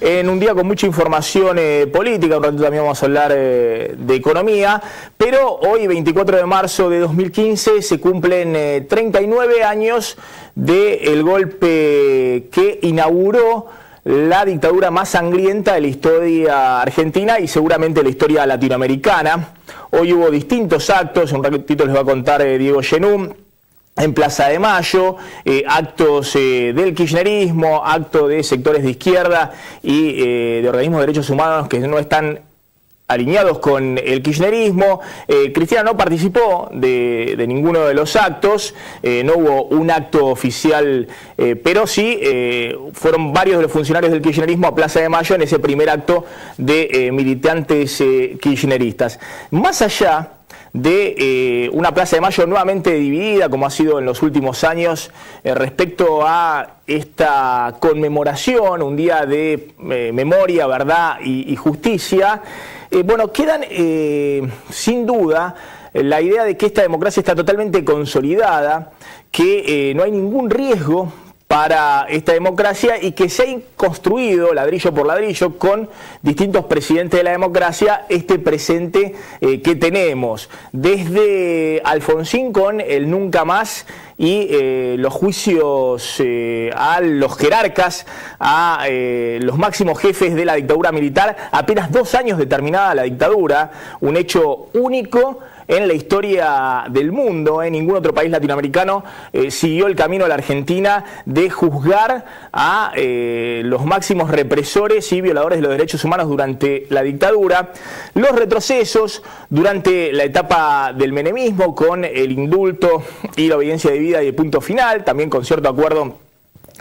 en un día con mucha información política. Un ratito también vamos a hablar de economía, pero hoy, 24 de marzo de 2015, se cumplen 39 años del golpe que inauguró la dictadura más sangrienta de la historia argentina y seguramente de la historia latinoamericana. Hoy hubo distintos actos, en un ratito les va a contar Diego Genú, en Plaza de Mayo, actos del kirchnerismo, actos de sectores de izquierda y de organismos de derechos humanos que no están alineados con el kirchnerismo. Cristina no participó de ninguno de los actos, no hubo un acto oficial, pero sí fueron varios de los funcionarios del kirchnerismo a Plaza de Mayo en ese primer acto de militantes kirchneristas. Más allá de una Plaza de Mayo nuevamente dividida, como ha sido en los últimos años, respecto a esta conmemoración, un día de memoria, verdad y justicia, bueno, quedan sin duda la idea de que esta democracia está totalmente consolidada, que no hay ningún riesgo para esta democracia y que se ha construido ladrillo por ladrillo con distintos presidentes de la democracia este presente que tenemos, desde Alfonsín con el nunca más y los juicios a los jerarcas, a los máximos jefes de la dictadura militar, apenas 2 años de terminada la dictadura, un hecho único en la historia del mundo. Ningún otro país latinoamericano siguió el camino de la Argentina de juzgar a los máximos represores y violadores de los derechos humanos durante la dictadura. Los retrocesos durante la etapa del menemismo con el indulto y la obediencia debida y el punto final, también con cierto acuerdo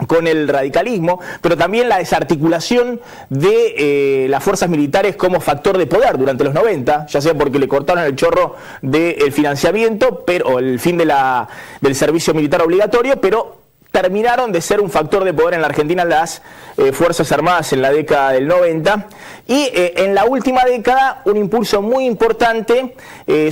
con el radicalismo, pero también la desarticulación de las fuerzas militares como factor de poder durante los 90, ya sea porque le cortaron el chorro del financiamiento, o el fin del servicio militar obligatorio, pero terminaron de ser un factor de poder en la Argentina las Fuerzas Armadas en la década del 90 y en la última década un impulso muy importante,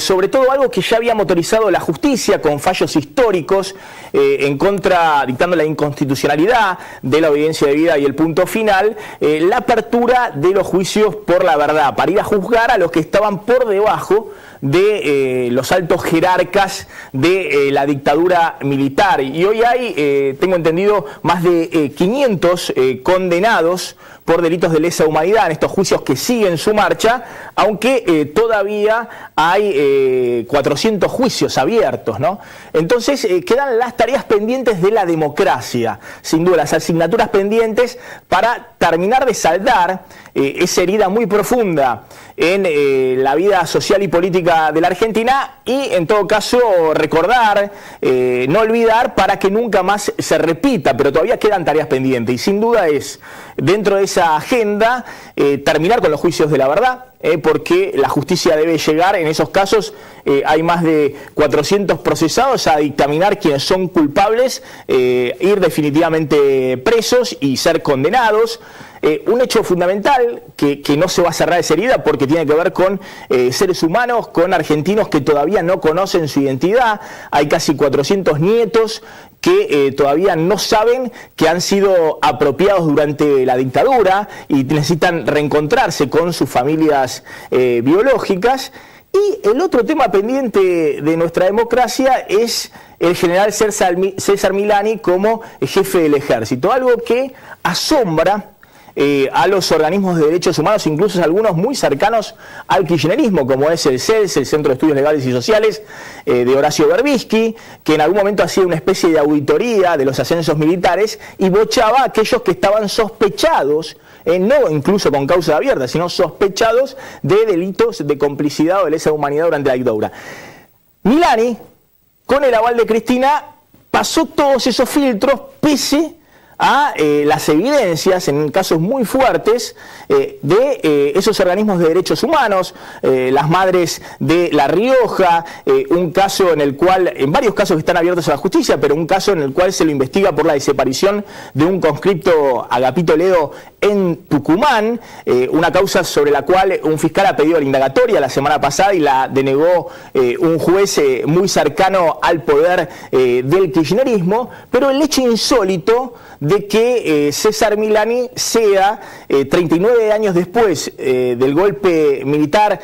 sobre todo algo que ya había motorizado la justicia con fallos históricos en contra, dictando la inconstitucionalidad de la obediencia debida y el punto final, la apertura de los juicios por la verdad, para ir a juzgar a los que estaban por debajo de los altos jerarcas de la dictadura militar. Y hoy hay, tengo entendido, más de 500 condenados por delitos de lesa humanidad en estos juicios que siguen su marcha, aunque todavía hay 400 juicios abiertos, ¿no? Entonces quedan las tareas pendientes de la democracia, sin duda, las asignaturas pendientes para terminar de saldar esa herida muy profunda en la vida social y política de la Argentina y, en todo caso, recordar, no olvidar, para que nunca más se repita, pero todavía quedan tareas pendientes y sin duda es, dentro de esa agenda, terminar con los juicios de la verdad, porque la justicia debe llegar, en esos casos hay más de 400 procesados, a dictaminar quiénes son culpables, ir definitivamente presos y ser condenados. Un hecho fundamental que no se va a cerrar esa herida porque tiene que ver con seres humanos, con argentinos que todavía no conocen su identidad. Hay casi 400 nietos que todavía no saben que han sido apropiados durante la dictadura y necesitan reencontrarse con sus familias biológicas. Y el otro tema pendiente de nuestra democracia es el general César Milani como jefe del ejército, algo que asombra a los organismos de derechos humanos, incluso algunos muy cercanos al kirchnerismo, como es el CELS, el Centro de Estudios Legales y Sociales, de Horacio Berbisky, que en algún momento hacía una especie de auditoría de los ascensos militares y bochaba a aquellos que estaban sospechados, no incluso con causa abierta, sino sospechados de delitos de complicidad o de lesa humanidad durante la dictadura. Milani, con el aval de Cristina, pasó todos esos filtros pese a las evidencias, en casos muy fuertes, de esos organismos de derechos humanos, las madres de La Rioja, un caso en el cual, en varios casos que están abiertos a la justicia, pero un caso en el cual se lo investiga por la desaparición de un conscripto Agapito Ledo en Tucumán, una causa sobre la cual un fiscal ha pedido la indagatoria la semana pasada y la denegó un juez muy cercano al poder del kirchnerismo, pero el hecho insólito de que César Milani sea, 39 años después del golpe militar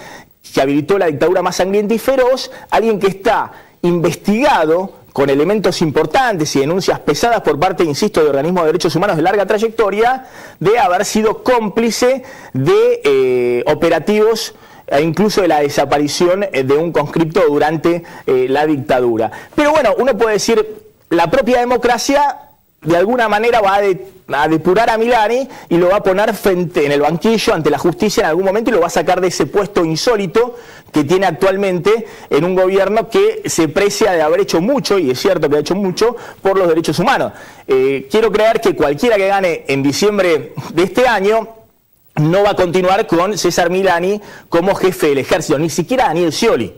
que habilitó la dictadura más sangrienta y feroz, alguien que está investigado con elementos importantes y denuncias pesadas por parte, insisto, de organismos de derechos humanos de larga trayectoria, de haber sido cómplice de operativos e incluso de la desaparición de un conscripto durante la dictadura. Pero bueno, uno puede decir, la propia democracia de alguna manera va a depurar a Milani y lo va a poner frente en el banquillo ante la justicia en algún momento y lo va a sacar de ese puesto insólito que tiene actualmente en un gobierno que se precia de haber hecho mucho, y es cierto que ha hecho mucho, por los derechos humanos. Quiero creer que cualquiera que gane en diciembre de este año no va a continuar con César Milani como jefe del ejército, ni siquiera Daniel Scioli.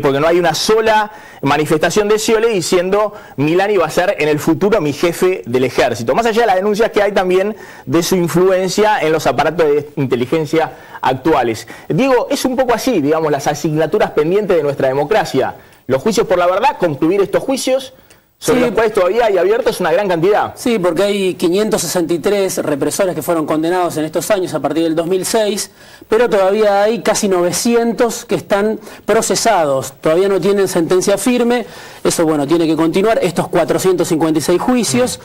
Porque no hay una sola manifestación de Scioli diciendo Milani va a ser en el futuro mi jefe del ejército. Más allá de las denuncias que hay también de su influencia en los aparatos de inteligencia actuales. Diego, es un poco así, digamos, las asignaturas pendientes de nuestra democracia. Los juicios por la verdad, concluir estos juicios, sobre los cuales todavía hay abiertos una gran cantidad. Sí, porque hay 563 represores que fueron condenados en estos años a partir del 2006, pero todavía hay casi 900 que están procesados, todavía no tienen sentencia firme. Eso, bueno, tiene que continuar. Estos 456 juicios,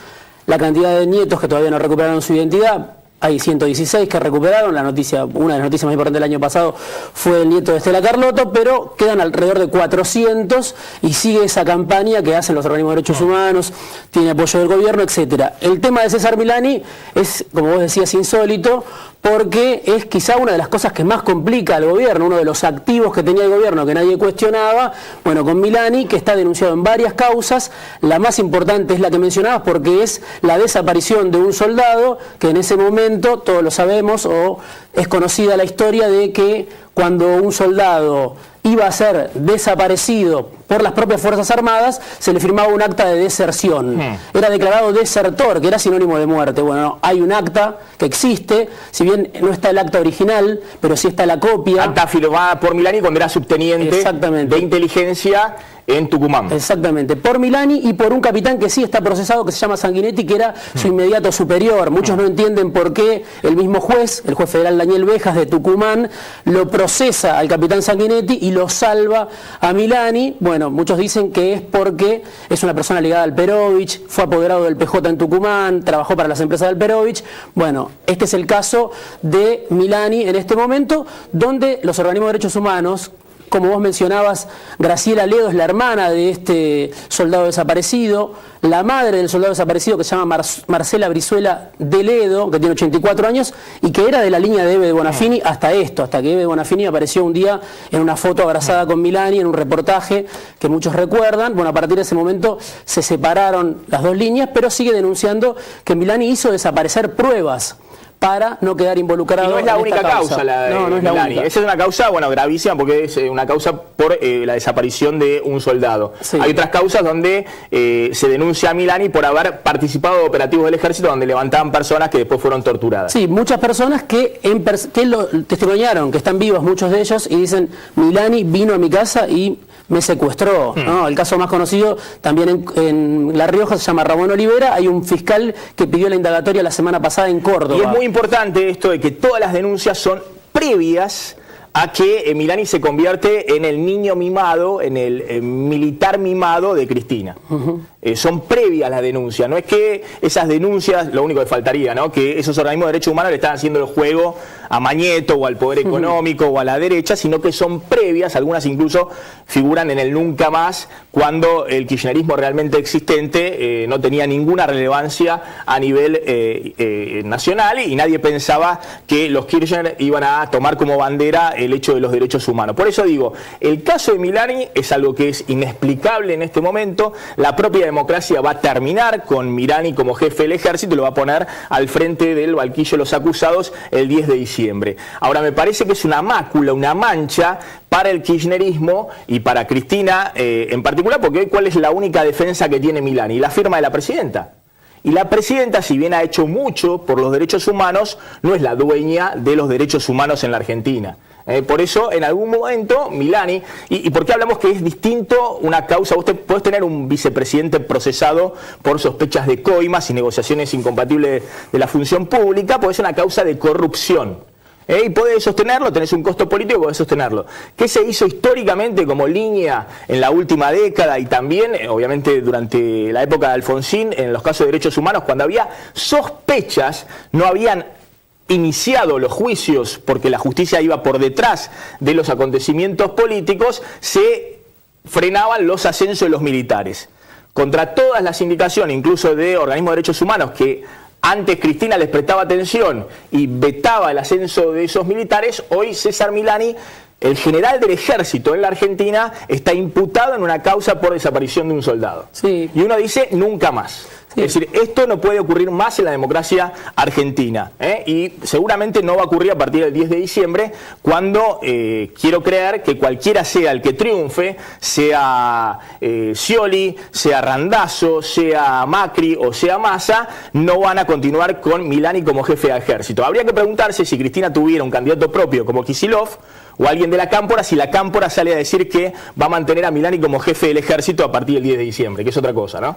la cantidad de nietos que todavía no recuperaron su identidad, hay 116 que recuperaron. Una de las noticias más importantes del año pasado fue el nieto de Estela Carlotto, pero quedan alrededor de 400 y sigue esa campaña que hacen los organismos de derechos humanos, tiene apoyo del gobierno, etcétera. El tema de César Milani es, como vos decías, insólito, porque es quizá una de las cosas que más complica al gobierno, uno de los activos que tenía el gobierno que nadie cuestionaba. Bueno, con Milani, que está denunciado en varias causas, la más importante es la que mencionabas, porque es la desaparición de un soldado que en ese momento, todos lo sabemos, o es conocida la historia de que cuando un soldado iba a ser desaparecido por las propias Fuerzas Armadas, se le firmaba un acta de deserción. Era declarado desertor, que era sinónimo de muerte. Bueno, hay un acta que existe, si bien no está el acta original, pero sí está la copia. Acta firmada por Milani cuando era subteniente de inteligencia en Tucumán. Exactamente, por Milani y por un capitán que sí está procesado, que se llama Sanguinetti, que era su inmediato superior. Muchos no entienden por qué el mismo juez, el juez federal Daniel Bejas de Tucumán, lo procesa al capitán Sanguinetti y lo salva a Milani. Bueno, muchos dicen que es porque es una persona ligada al Perovich, fue apoderado del PJ en Tucumán, trabajó para las empresas del Perovich. Bueno, este es el caso de Milani en este momento, donde los organismos de derechos humanos, como vos mencionabas, Graciela Ledo es la hermana de este soldado desaparecido, la madre del soldado desaparecido, que se llama Marcela Brizuela de Ledo, que tiene 84 años, y que era de la línea de Eve de Bonafini hasta que Eve de Bonafini apareció un día en una foto abrazada con Milani, en un reportaje que muchos recuerdan. Bueno, a partir de ese momento se separaron las dos líneas, pero sigue denunciando que Milani hizo desaparecer pruebas para no quedar involucrado. Y no es la única causa la de no es la única. Esa es una causa, bueno, gravísima, porque es una causa por la desaparición de un soldado. Sí. Hay otras causas donde se denuncia a Milani por haber participado de operativos del ejército donde levantaban personas que después fueron torturadas. Sí, muchas personas que lo testimoniaron, que están vivos muchos de ellos, y dicen, Milani vino a mi casa y me secuestró, ¿no? El caso más conocido también en La Rioja se llama Ramón Olivera. Hay un fiscal que pidió la indagatoria la semana pasada en Córdoba. Y es muy importante esto de que todas las denuncias son previas a que Milani se convierte en el niño mimado, en el militar mimado de Cristina. Son previas las denuncias, no es que esas denuncias, lo único que faltaría, ¿no? Que esos organismos de derechos humanos le están haciendo el juego a Mañeto o al poder económico o a la derecha, sino que son previas, algunas incluso figuran en el nunca más, cuando el kirchnerismo realmente existente no tenía ninguna relevancia a nivel nacional y nadie pensaba que los Kirchner iban a tomar como bandera el hecho de los derechos humanos. Por eso digo, el caso de Milani es algo que es inexplicable en este momento. La propia democracia va a terminar con Milani como jefe del ejército y lo va a poner al frente del banquillo de los acusados el 10 de diciembre. Ahora, me parece que es una mácula, una mancha para el kirchnerismo y para Cristina en particular, porque hoy ¿cuál es la única defensa que tiene Milani? La firma de la presidenta. Y la presidenta, si bien ha hecho mucho por los derechos humanos, no es la dueña de los derechos humanos en la Argentina. Por eso, en algún momento, Milani, ¿y por qué hablamos que es distinto una causa? Vos podés tener un vicepresidente procesado por sospechas de coimas y negociaciones incompatibles de la función pública, podés ser una causa de corrupción. Y podés sostenerlo, tenés un costo político, podés sostenerlo. ¿Qué se hizo históricamente como línea en la última década y también, obviamente, durante la época de Alfonsín, en los casos de derechos humanos, cuando había sospechas, no habían iniciado los juicios porque la justicia iba por detrás de los acontecimientos políticos, se frenaban los ascensos de los militares. Contra todas las indicaciones, incluso de organismos de derechos humanos, que antes Cristina les prestaba atención y vetaba el ascenso de esos militares, hoy César Milani, el general del ejército en la Argentina, está imputado en una causa por desaparición de un soldado. Sí. Y uno dice, nunca más. Sí. Es decir, esto no puede ocurrir más en la democracia argentina, y seguramente no va a ocurrir a partir del 10 de diciembre, cuando quiero creer que cualquiera sea el que triunfe, sea Scioli, sea Randazzo, sea Macri o sea Massa, no van a continuar con Milani como jefe de ejército. Habría que preguntarse si Cristina tuviera un candidato propio como Kicillof, o alguien de la Cámpora, si la Cámpora sale a decir que va a mantener a Milani como jefe del ejército a partir del 10 de diciembre, que es otra cosa, ¿no?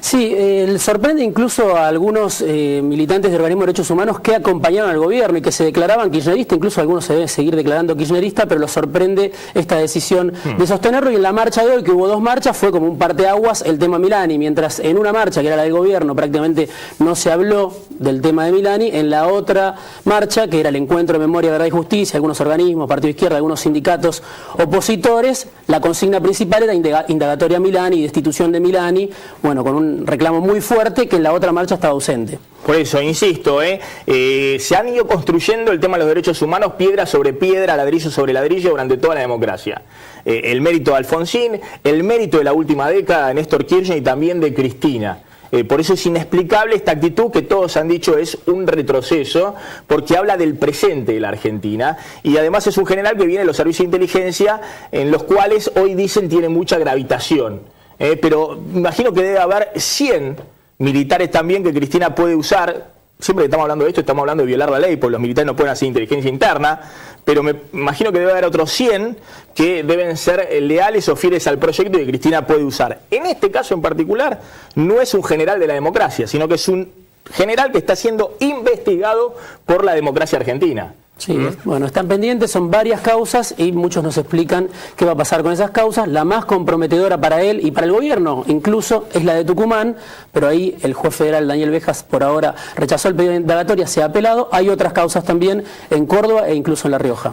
Sí, sorprende incluso a algunos militantes de organismos de derechos humanos que acompañaron al gobierno y que se declaraban kirchneristas, incluso algunos se deben seguir declarando kirchneristas, pero los sorprende esta decisión de sostenerlo. Y en la marcha de hoy, que hubo 2 marchas, fue como un parteaguas el tema Milani, mientras en una marcha, que era la del gobierno, prácticamente no se habló del tema de Milani, en la otra marcha, que era el Encuentro de Memoria, Verdad y Justicia, algunos organismos, Partido Izquierda, algunos sindicatos opositores, la consigna principal era indagatoria a Milani, destitución de Milani, bueno, con un reclamo muy fuerte que en la otra marcha estaba ausente. Por eso, insisto, se han ido construyendo el tema de los derechos humanos piedra sobre piedra, ladrillo sobre ladrillo durante toda la democracia. El mérito de Alfonsín, el mérito de la última década de Néstor Kirchner y también de Cristina. Por eso es inexplicable esta actitud que todos han dicho es un retroceso, porque habla del presente de la Argentina y además es un general que viene de los servicios de inteligencia, en los cuales hoy dicen tiene mucha gravitación. Pero imagino que debe haber 100 militares también que Cristina puede usar. Siempre que estamos hablando de esto, estamos hablando de violar la ley, porque los militares no pueden hacer inteligencia interna, pero me imagino que debe haber otros 100 que deben ser leales o fieles al proyecto y que Cristina puede usar. En este caso en particular, no es un general de la democracia, sino que es un general que está siendo investigado por la democracia argentina. Sí, bueno, están pendientes, son varias causas y muchos nos explican qué va a pasar con esas causas. La más comprometedora para él y para el gobierno incluso es la de Tucumán, pero ahí el juez federal Daniel Bejas por ahora rechazó el pedido de indagatoria, se ha apelado. Hay otras causas también en Córdoba e incluso en La Rioja.